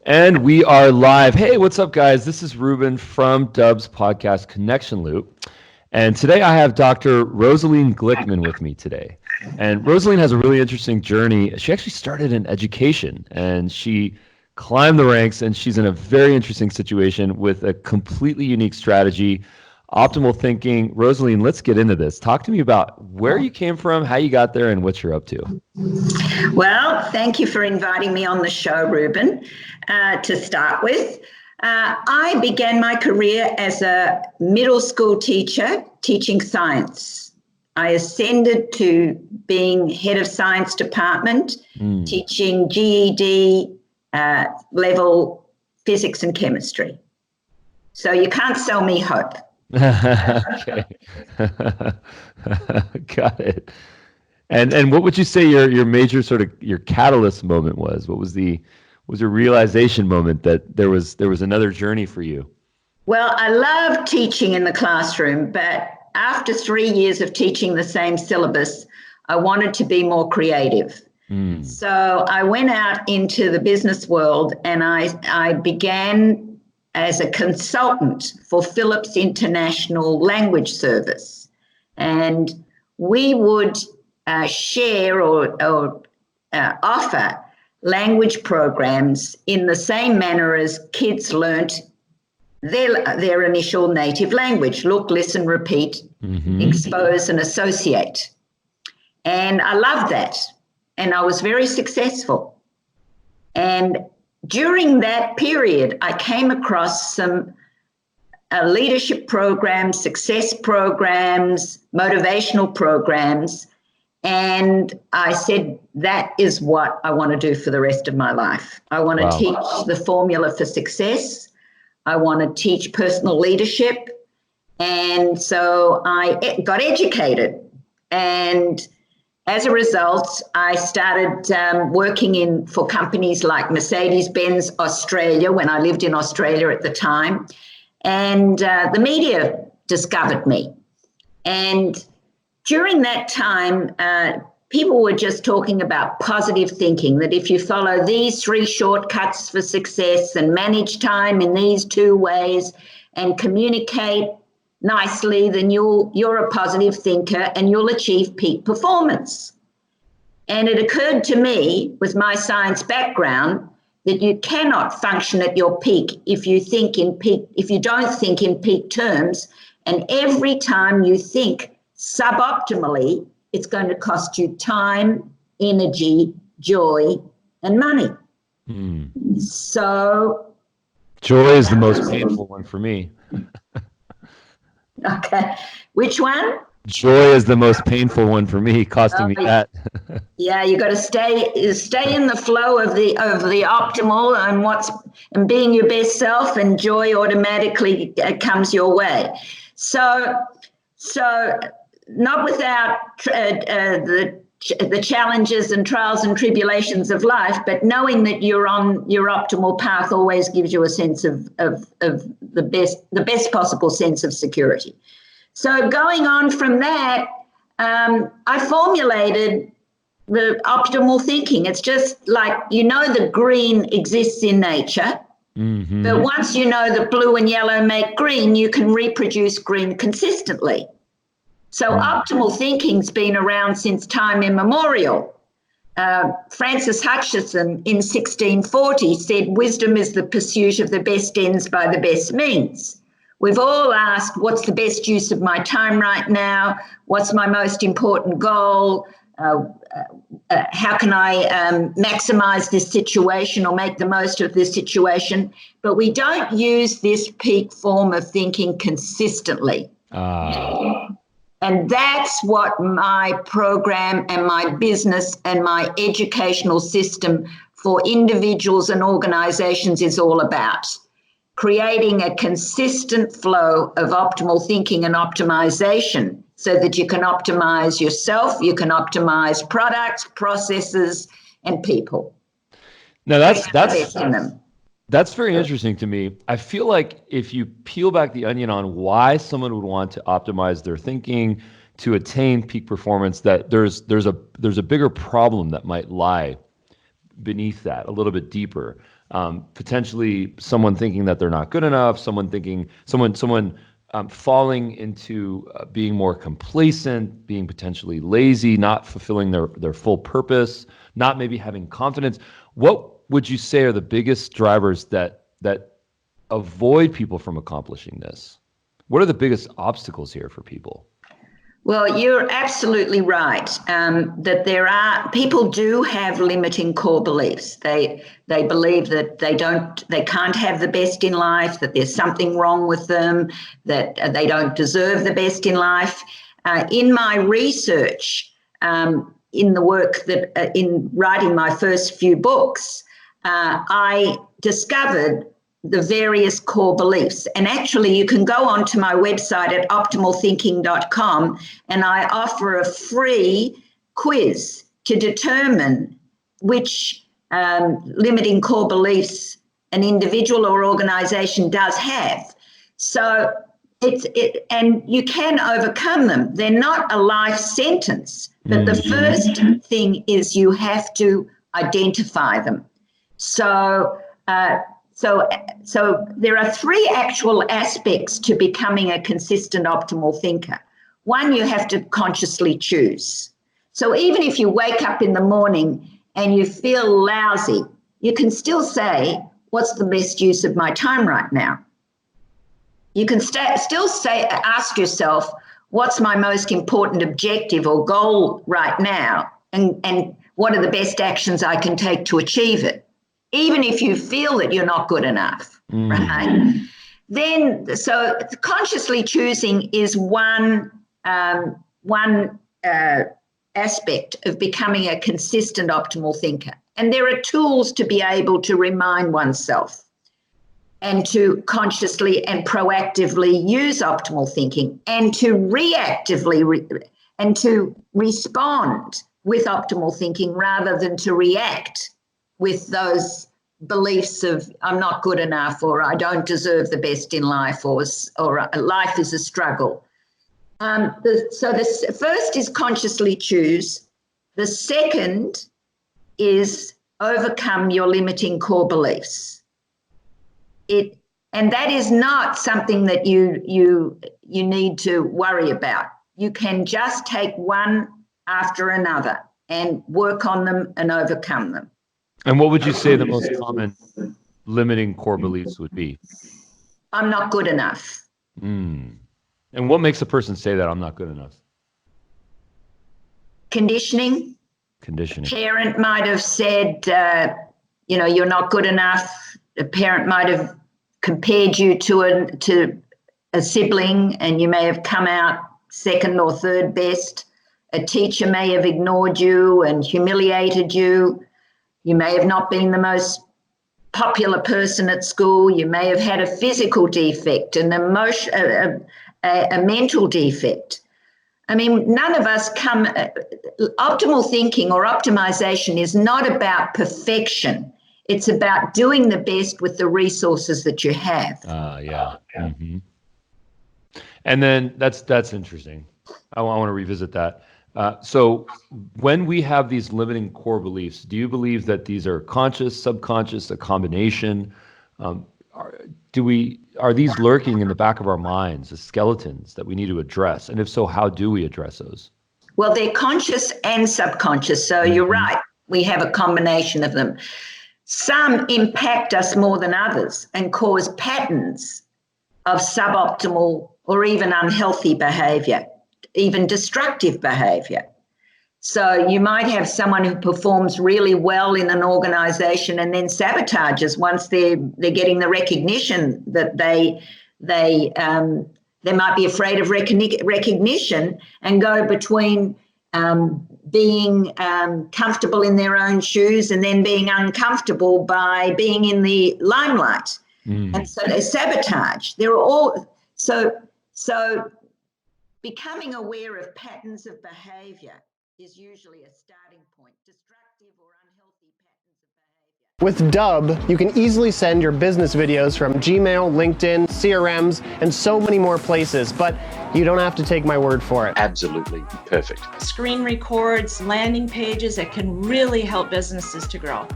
And we are live. Hey, what's up, guys? This is Ruben from Dub's podcast Connection Loop. And today I have Dr. Rosalene Glickman with me today. And Rosalene has a really interesting journey. She actually started in education and she climbed the ranks, and she's in a very interesting situation with a completely unique strategy, optimal thinking. Rosalene, let's get into this. Talk to me about where you came from, how you got there, and what you're up to. Well, thank you for inviting me on the show, Ruben. To start with, I began my career as a middle school teacher teaching science. I ascended to being head of science department, teaching GED level physics and chemistry. So you can't sell me hope. Okay. Got it. And what would you say your major sort of your catalyst moment was? What was your realization moment that there was another journey for you? Well, I love teaching in the classroom, but after 3 years of teaching the same syllabus, I wanted to be more creative. So I went out into the business world and I began as a consultant for Philips International Language Service. And we would share or offer language programs in the same manner as kids learnt their initial native language. Look, listen, repeat, expose and associate. And I loved that. And I was very successful. And during that period, I came across some leadership programs, success programs, motivational programs. And I said, that is what I want to do for the rest of my life. I want to teach the formula for success. I want to teach personal leadership. And so I got educated. And as a result, I started working for companies like Mercedes-Benz Australia when I lived in Australia at the time. And the media discovered me. And during that time, people were just talking about positive thinking, that if you follow these 3 shortcuts for success and manage time in these 2 ways and communicate nicely, then you're a positive thinker and you'll achieve peak performance. And it occurred to me, with my science background, that you cannot function at your peak if you don't think in peak terms. And every time you think suboptimally, it's going to cost you time, energy, joy, and money. So joy is the most painful one for me. Okay. Which one? Joy is the most painful one for me, costing me that. Yeah, you got to stay in the flow of the optimal and being your best self, and joy automatically comes your way. So not without the challenges and trials and tribulations of life, but knowing that you're on your optimal path always gives you a sense of the best possible sense of security. So going on from that, I formulated the optimal thinking. It's just like, the green exists in nature, but once you know the blue and yellow make green, you can reproduce green consistently. So optimal thinking's been around since time immemorial. Francis Hutcheson in 1640 said, wisdom is the pursuit of the best ends by the best means. We've all asked, what's the best use of my time right now? What's my most important goal? How can I maximize this situation or make the most of this situation? But we don't use this peak form of thinking consistently. And that's what my program and my business and my educational system for individuals and organizations is all about. Creating a consistent flow of optimal thinking and optimization so that you can optimize yourself, you can optimize products, processes, and people. Now that's very interesting to me. I feel like if you peel back the onion on why someone would want to optimize their thinking to attain peak performance, that there's a bigger problem that might lie beneath that, a little bit deeper. Potentially someone thinking that they're not good enough, someone falling into being more complacent, being potentially lazy, not fulfilling their full purpose, not maybe having confidence. What would you say are the biggest drivers that avoid people from accomplishing this? What are the biggest obstacles here for people? Well, you're absolutely right, that people do have limiting core beliefs. They believe that they can't have the best in life, that there's something wrong with them, that they don't deserve the best in life. In my research, in the work that in writing my first few books, I discovered the various core beliefs. And actually, you can go onto my website at optimalthinking.com, and I offer a free quiz to determine which limiting core beliefs an individual or organization does have. So and you can overcome them. They're not a life sentence, but the first thing is you have to identify them. So there are three actual aspects to becoming a consistent optimal thinker. One, you have to consciously choose. So even if you wake up in the morning and you feel lousy, you can still say, what's the best use of my time right now? You can still ask yourself, what's my most important objective or goal right now? And what are the best actions I can take to achieve it? Even if you feel that you're not good enough, right? Then, so consciously choosing is one aspect of becoming a consistent optimal thinker. And there are tools to be able to remind oneself and to consciously and proactively use optimal thinking, and to reactively and to respond with optimal thinking rather than to react with those beliefs of I'm not good enough, or I don't deserve the best in life, or life is a struggle. So the first is consciously choose. The second is overcome your limiting core beliefs. And that is not something that you need to worry about. You can just take one after another and work on them and overcome them. And what would you say the most common limiting core beliefs would be? I'm not good enough. And what makes a person say that I'm not good enough? Conditioning. A parent might have said, you're not good enough. A parent might have compared you to a sibling, and you may have come out second or third best. A teacher may have ignored you and humiliated you. You may have not been the most popular person at school. You may have had a physical defect, a mental defect. I mean, none of us optimal thinking or optimization is not about perfection. It's about doing the best with the resources that you have. Mm-hmm. And then that's interesting. I want to revisit that. So when we have these limiting core beliefs, do you believe that these are conscious, subconscious, a combination? Are these lurking in the back of our minds as skeletons that we need to address? And if so, how do we address those? Well, they're conscious and subconscious. So you're right. We have a combination of them. Some impact us more than others and cause patterns of suboptimal or even unhealthy behavior, even destructive behavior. So you might have someone who performs really well in an organization and then sabotages once they're getting the recognition that they might be afraid of recognition and go between being comfortable in their own shoes and then being uncomfortable by being in the limelight. And so they sabotage. They're all so becoming aware of patterns of behavior is usually a starting point. Destructive or unhealthy patterns of behavior With Dub, you can easily send your business videos from Gmail, LinkedIn, CRMs, and so many more places, but you don't have to take my word for it. Absolutely perfect. Screen records, landing pages that can really help businesses to grow.